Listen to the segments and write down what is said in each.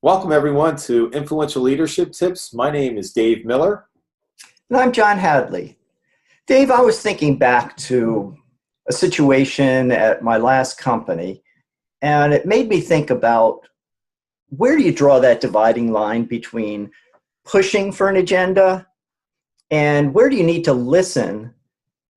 Welcome everyone to Influential Leadership Tips. My name is Dave Miller. And I'm John Hadley. Dave, I was thinking back to a situation at my last company, and it made me think about where do you draw that dividing line between pushing for an agenda and where do you need to listen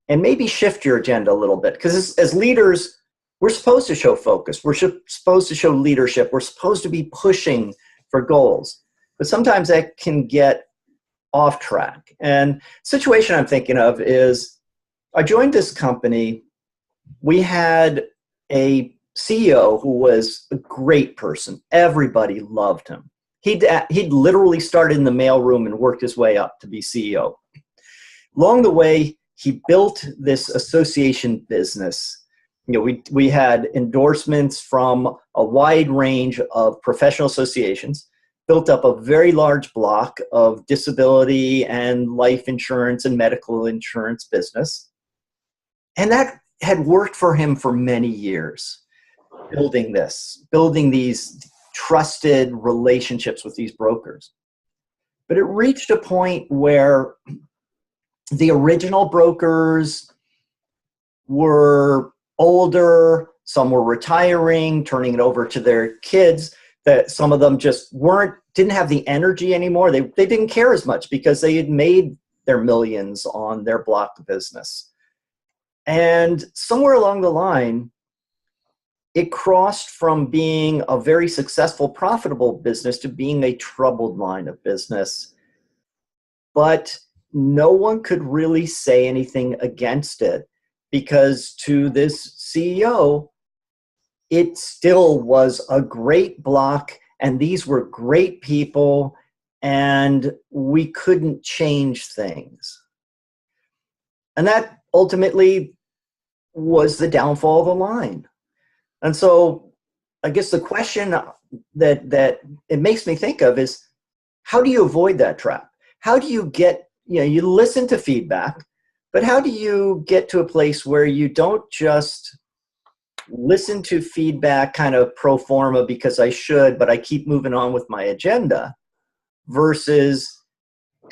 and maybe shift your agenda a little bit? Because as leaders, we're supposed to show focus. We're supposed to show leadership. We're supposed to be pushing for goals. But sometimes that can get off track. And the situation I'm thinking of is I joined this company. We had a CEO who was a great person. Everybody loved him. He'd literally started in the mailroom and worked his way up to be CEO. Along the way, he built this association business. We had endorsements from a wide range of professional associations, built up a very large block of disability and life insurance and medical insurance business. And that had worked for him for many years, building these trusted relationships with these brokers. But it reached a point where the original brokers were older, some were retiring, turning it over to their kids, that some of them just didn't have the energy anymore. They didn't care as much because they had made their millions on their block of business. And somewhere along the line, it crossed from being a very successful, profitable business to being a troubled line of business. But no one could really say anything against it, because to this CEO, it still was a great block, and these were great people, and we couldn't change things. And that ultimately was the downfall of the line. And so I guess the question that it makes me think of is, how do you avoid that trap? How do you get, you listen to feedback, but how do you get to a place where you don't just listen to feedback kind of pro forma because I should, but I keep moving on with my agenda, versus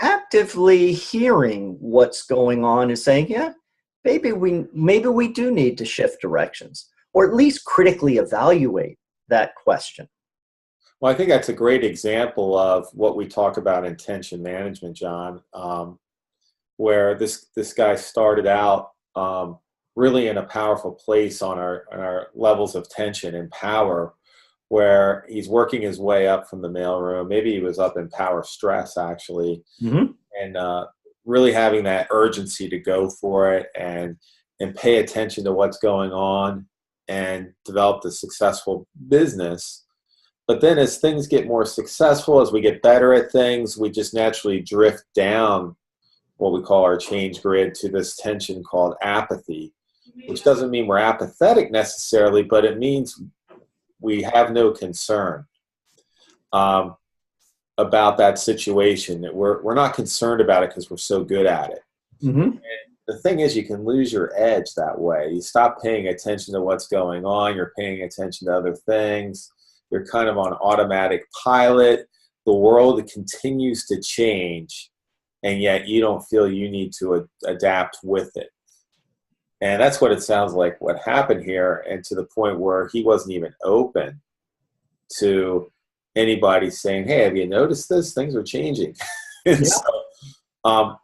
actively hearing what's going on and saying, yeah, maybe we do need to shift directions, or at least critically evaluate that question. Well, I think that's a great example of what we talk about in tension management, John, where this guy started out really in a powerful place on our levels of tension and power, where he's working his way up from the mailroom. Maybe he was up in power stress, actually, and really having that urgency to go for it and pay attention to what's going on and develop the successful business. But then as things get more successful, as we get better at things, we just naturally drift down what we call our change grid to this tension called apathy, which doesn't mean we're apathetic necessarily, but it means we have no concern about that situation. We're not concerned about it because we're so good at it. And the thing is, you can lose your edge that way. You stop paying attention to what's going on. You're paying attention to other things. You're kind of on automatic pilot. The world continues to change, and yet you don't feel you need to adapt with it. And that's what it sounds like what happened here, and to the point where he wasn't even open to anybody saying, hey, have you noticed this? Things are changing. And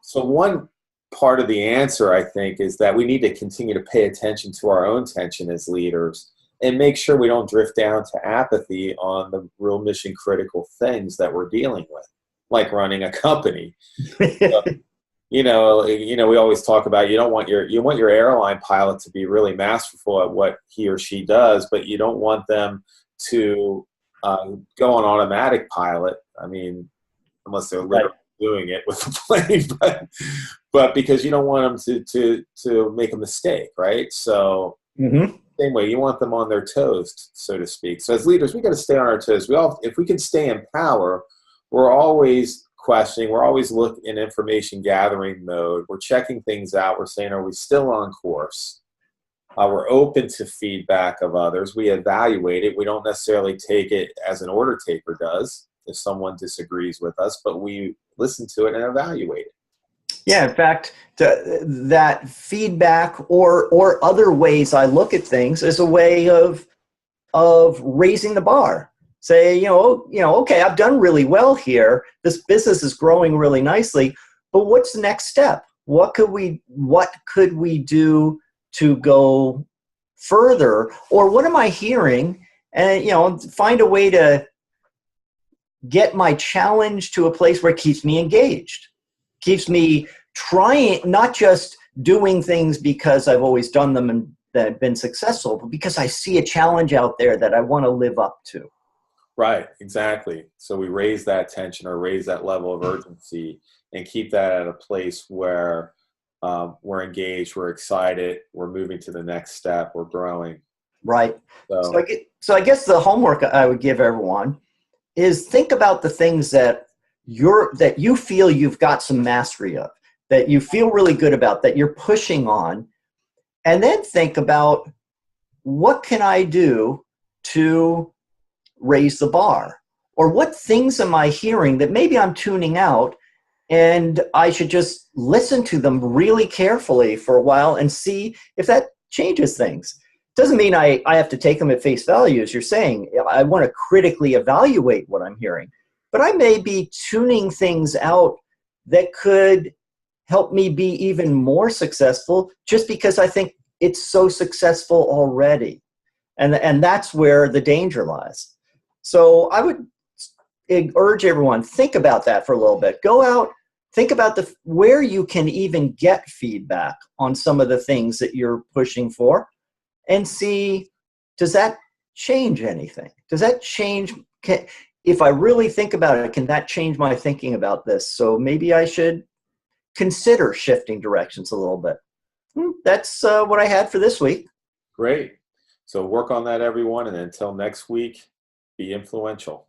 so one part of the answer, I think, is that we need to continue to pay attention to our own tension as leaders and make sure we don't drift down to apathy on the real mission critical things that we're dealing with, like running a company. So, we always talk about you want your airline pilot to be really masterful at what he or she does, but you don't want them to go on automatic pilot. I mean, unless they're literally doing it with the plane, but because you don't want them to make a mistake, right? So same way, you want them on their toes, so to speak. So as leaders, we got to stay on our toes. If we can stay in power, we're always questioning. We're always looking in information gathering mode. We're checking things out. We're saying, are we still on course? We're open to feedback of others. We evaluate it. We don't necessarily take it as an order taker does if someone disagrees with us, but we listen to it and evaluate it. Yeah, in fact, that feedback or other ways I look at things is a way of raising the bar. Say, okay, I've done really well here. This business is growing really nicely, but what's the next step? What could we do to go further? Or what am I hearing? And find a way to get my challenge to a place where it keeps me engaged, keeps me trying, not just doing things because I've always done them and that have been successful, but because I see a challenge out there that I want to live up to. Right, exactly. So we raise that tension or raise that level of urgency and keep that at a place where we're engaged, we're excited, we're moving to the next step, we're growing. Right. So I guess the homework I would give everyone is think about the things that you feel you've got some mastery of, that you feel really good about, that you're pushing on, and then think about, what can I do to raise the bar? Or what things am I hearing that maybe I'm tuning out, and I should just listen to them really carefully for a while and see if that changes things. Doesn't mean I have to take them at face value, as you're saying. I want to critically evaluate what I'm hearing. But I may be tuning things out that could help me be even more successful just because I think it's so successful already. And that's where the danger lies. So I would urge everyone, think about that for a little bit. Go out, think about where you can even get feedback on some of the things that you're pushing for, and see, does that change anything? Does that change, if I really think about it, can that change my thinking about this? So maybe I should consider shifting directions a little bit. That's what I had for this week. Great. So work on that, everyone, and until next week, be influential.